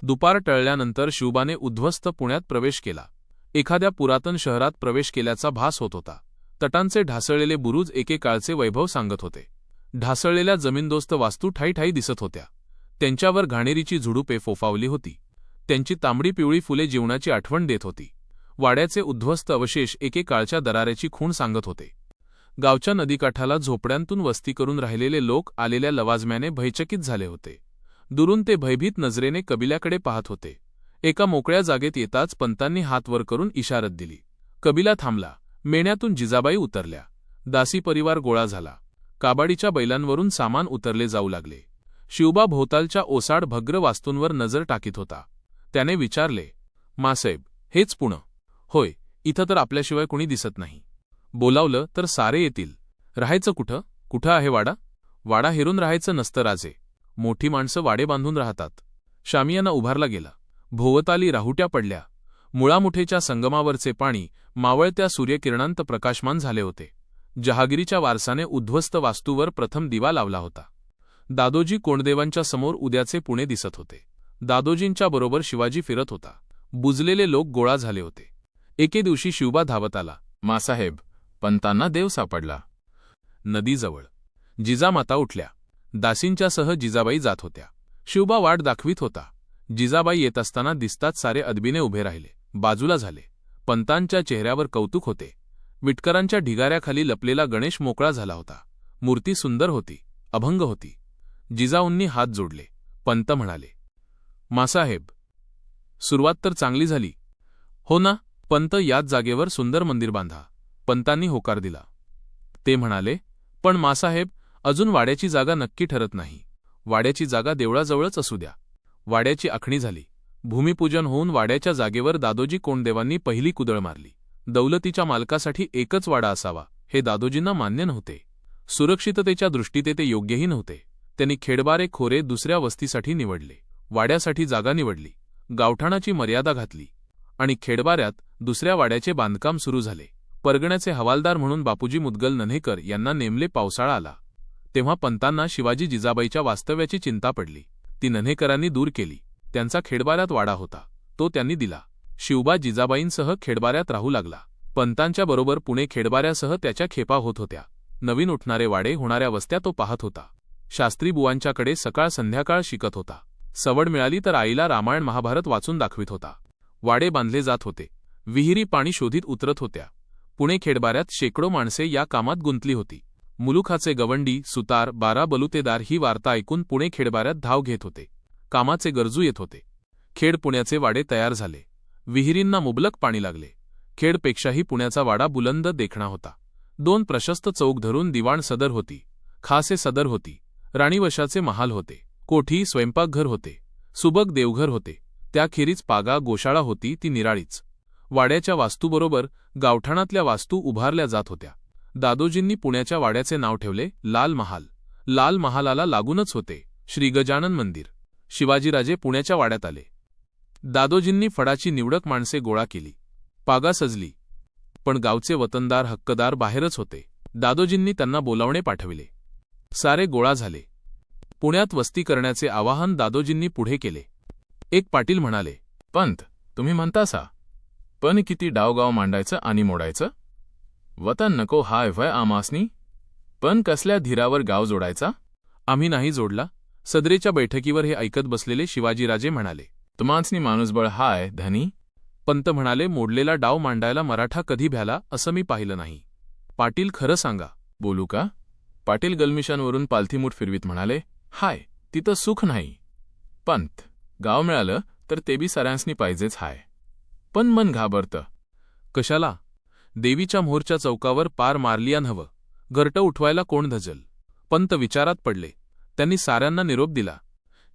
दुपार टळल्यानंतर शिवबाने उद्ध्वस्त पुण्यात प्रवेश केला. एखाद्या पुरातन शहरात प्रवेश केल्याचा भास होत होता. तटांचे ढासळलेले बुरुज एकेकाळचे वैभव सांगत होते. ढासळलेल्या जमीनदोस्त वास्तू ठायी दिसत होत्या. त्यांच्यावर घाणेरीची झुडुपे फोफावली होती. त्यांची तांबडी पिवळी फुले जीवनाची आठवण देत होती. वाड्याचे उद्ध्वस्त अवशेष एकेकाळच्या दराऱ्याची खूण सांगत होते. गावच्या नदीकाठाला झोपड्यांतून वस्ती करून राहिलेले लोक आलेल्या लवाजम्याने भयचकित झाले होते. दुरून ते भयभीत नजरेने कबिल्याकडे पाहत होते. एका मोकळ्या जागेत येताच पंतांनी हात वर करून इशारत दिली. कबिला थांबला. मेण्यातून जिजाबाई उतरल्या. दासी परिवार गोळा झाला. काबाडीच्या बैलांवरून सामान उतरले जाऊ लागले. शिवबा भोवतालच्या ओसाड भग्र वास्तूंवर नजर टाकीत होता. त्याने विचारले, मासाहेब, हेच पुणे? होय, इथं तर आपल्याशिवाय कुणी दिसत नाही. बोलावलं तर सारे येतील. राहायचं कुठं? कुठं आहे वाडा? वाडा हेरून राहायचं नसतं राजे. मोठी माणसं वाडे बांधून राहतात. शामियाना उभारला गेला. भोवताली राहुट्या पडल्या. मुळामुठेच्या संगमावरचे पाणी मावळत्या सूर्यकिरणांत प्रकाशमान झाले होते. जहागिरीच्या वारसाने उद्ध्वस्त वास्तूवर प्रथम दिवा लावला होता. दादोजी कोंडदेवांच्या समोर उद्याचे पुणे दिसत होते. दादोजींच्या बरोबर शिवाजी फिरत होता. बुजलेले लोक गोळा झाले होते. एके दिवशी शिवबा धावत आला. मासाहेब, पंतांना देव सापडला. नदीजवळ जिजामाता उठल्या. दासींच्यासह जिजाबाई जात होत्या. शिवबा वाट दाखवीत होता. जिजाबाई येत असताना दिसताच सारे अदबीने उभे राहिले, बाजूला झाले. पंतांच्या चेहऱ्यावर कौतुक होते. विटकरांच्या ढिगाऱ्याखाली लपलेला गणेश मोकळा झाला होता. मूर्ती सुंदर होती, अभंग होती. जिजाऊंनी हात जोडले. पंत म्हणाले, मासाहेब, सुरुवात तर चांगली झाली. हो ना? पंत, याच जागेवर सुंदर मंदिर बांधा. पंतांनी होकार दिला. ते म्हणाले, पण मासाहेब, अजून वाड्याची जागा नक्की ठरत नाही. वाड्याची जागा देवळाजवळच असू द्या. वाड्याची आखणी झाली. भूमिपूजन होऊन वाड्याच्या जागेवर दादोजी कोंडदेवांनी पहिली कुदळ मारली. दौलतीच्या मालकासाठी एकच वाडा असावा हे दादोजींना मान्य नव्हते. सुरक्षिततेच्या दृष्टीने ते योग्यही नव्हते. त्यांनी खेडबारे खोरे दुसऱ्या वस्तीसाठी निवडले. वाड्यासाठी जागा निवडली. गावठाणाची मर्यादा घातली आणि खेडबाऱ्यात दुसऱ्या वाड्याचे बांधकाम सुरू झाले. परगण्याचे हवालदार म्हणून बापूजी मुदगल नन्हेकर यांना नेमले. पावसाळा आला तेव्हा पंतांना शिवाजी जिजाबाईच्या वास्तव्याची चिंता पडली. ती नन्हेकरांनी दूर केली. त्यांचा खेडबाऱ्यात वाडा होता, तो त्यांनी दिला. शिवबा जिजाबाईंसह खेडबाऱ्यात राहू लागला. पंतांच्या बरोबर पुणे खेडबाऱ्यासह त्याच्या खेपा होत होत्या. नवीन उठणारे वाडे, होणाऱ्या वस्त्या तो पाहत होता. शास्त्री बुवांच्याकडे सकाळ संध्याकाळ शिकत होता. सवड मिळाली तर आईला रामायण महाभारत वाचून दाखवित होता. वाडे बांधले जात होते. विहिरी पाणी शोधित उतरत होत्या. पुणे खेडबाऱ्यात शेकडो माणसे या कामात गुंतली होती. मुलुखाचे गवंडी, सुतार, 12 बलुतेदार ही वार्ता ऐकून पुणे खेडबाऱ्यात धाव घेत होते. कामाचे गरजू येत होते. खेड पुण्याचे वाडे तयार झाले. विहिरींना मुबलक पाणी लागले. खेडपेक्षाही पुण्याचा वाडा बुलंद देखणा होता. 2 प्रशस्त चौक धरून दिवाण सदर होती. खासे सदर होती. राणीवशाचे महाल होते. कोठी, स्वयंपाकघर होते. सुबक देवघर होते. त्याखेरीज पागा, गोशाळा होती, ती निराळीच. वाड्याच्या वास्तूबरोबर गावठाणातल्या वास्तू उभारल्या जात होत्या. दादोजींनी पुण्याच्या वाड्याचे नाव ठेवले लाल महाल. लाल महालाला लागूनच होते श्री गजानन मंदिर. शिवाजीराजे पुण्याच्या वाड्यात आले. दादोजींनी फडाची निवडक माणसे गोळा केली. पागा सजली. पण गावचे वतनदार, हक्कदार बाहेरच होते. दादोजींनी त्यांना बोलावणे पाठविले. सारे गोळा झाले. पुण्यात वस्ती करण्याचे आवाहन दादोजींनी पुढे केले. एक पाटील म्हणाले, पंत, तुम्ही म्हणतासा, पण किती डावगाव मांडायचं आणि मोडायचं? वतन नको हाय व्हय आमासनी? पण कसल्या धीरावर गाव जोडायचा? आम्ही नाही जोडला. सदरेच्या बैठकीवर हे ऐकत बसलेले शिवाजीराजे म्हणाले, तुम्हांसनी माणूसबळ हाय धनी? पंत म्हणाले, मोडलेला डाव मांडायला मराठा कधी भ्याला असं मी पाहिलं नाही. पाटील, खरं सांगा. बोलू का? पाटील गलमिशांवरून पालथीमूठ फिरवीत म्हणाले, हाय, तिथं सुख नाही. पंत, गाव मिळालं तर ते बी साऱ्यांसनी पाहिजेच हाय. पण मन घाबरतं. कशाला? देवीच्या मोहरच्या चौकावर पार मारलिया नव्हं. घरटं उठवायला कोण धजल? पंत विचारात पडले. त्यांनी साऱ्यांना निरोप दिला.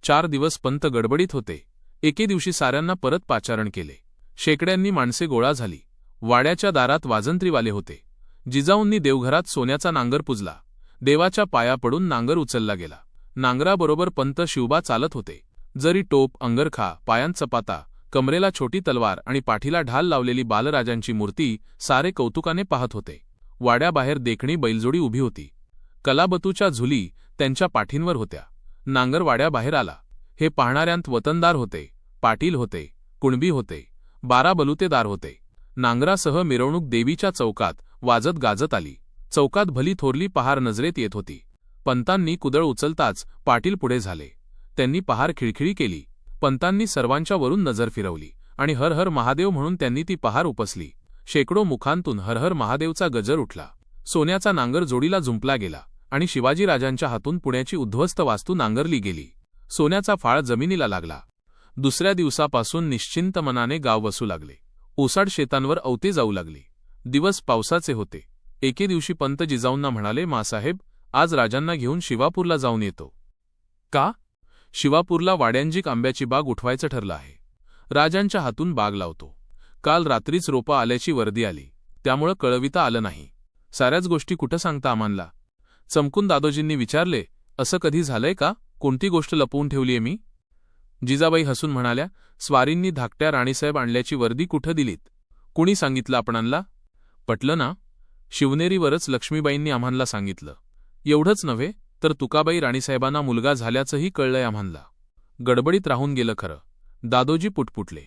4 दिवस पंत गडबडीत होते. एके दिवशी साऱ्यांना परत पाचारण केले. शेकड्यांनी माणसे गोळा झाली. वाड्याच्या दारात वाजंत्रीवाले होते. जिजाऊंनी देवघरात सोन्याचा नांगर पुजला. देवाच्या पाया पडून नांगर उचलला गेला. नांगराबरोबर पंत शिवबा चालत होते. जरी टोप, अंगरखा, पायांत चपाता, कमरेला छोटी तलवार आणि पाठीला ढाल लावलेली बालराजांची मूर्ती सारे कौतुकाने पाहत होते. वाड्याबाहेर देखणी बैलजोडी उभी होती. कलाबतूच्या झुली त्यांच्या पाठींवर होत्या. नांगर वाड्याबाहेर आला. हे पाहणाऱ्यांत वतनदार होते. पाटील होते, कुणबी होते, 12 बलुतेदार होते. नांगरासह मिरवणूक देवीच्या चौकात वाजत गाजत आली. चौकात भली थोरली पहार नजरेत येत होती. पंतांनी कुदळ उचलताच पाटील पुढे झाले. त्यांनी पहार खिळखिळी केली. पंतांनी सर्वांच्या वरून नजर फिरवली आणि हर हर महादेव म्हणून त्यांनी ती पहार उपसली. शेकडो मुखांतून हर हर महादेवचा गजर उठला. सोन्याचा नांगर जोडीला झुंपला गेला आणि शिवाजीराजांच्या हातून पुण्याची उद्ध्वस्त वास्तू नांगरली गेली. सोन्याचा फाळ जमिनीला लागला. दुसऱ्या दिवसापासून निश्चिंत मनाने गाव वसू लागले. ओसाड शेतांवर अवते जाऊ लागली. दिवस पावसाचे होते. एके दिवशी पंत जिजाऊंना म्हणाले, मासाहेब, आज राजांना घेऊन शिवापूरला जाऊन येतो. का? शिवापूरला वाड्यांजिक आंब्याची बाग उठवायचं ठरलं आहे. राजांच्या हातून बाग लावतो. काल रात्रीच रोपं आल्याची वर्दी आली, त्यामुळं कळविता आलं नाही. साऱ्याच गोष्टी कुठं सांगता आम्हाला? चमकून दादोजींनी विचारले, असं कधी झालंय का? कोणती गोष्ट लपवून ठेवलीये मी? जिजाबाई हसून म्हणाल्या, स्वारींनी धाकट्या राणीसाहेब आणल्याची वर्दी कुठं दिलीत? कुणी सांगितलं आपणांना? पटलं ना? शिवनेरीवरच लक्ष्मीबाईंनी आम्हाला सांगितलं. एवढंच नव्हे तर तुकाबाई राणीसाहेबांना मुलगा झाल्याचंही कळलंय आम्हाला. गडबडीत राहून गेलं खरं. दादोजी पुटपुटले.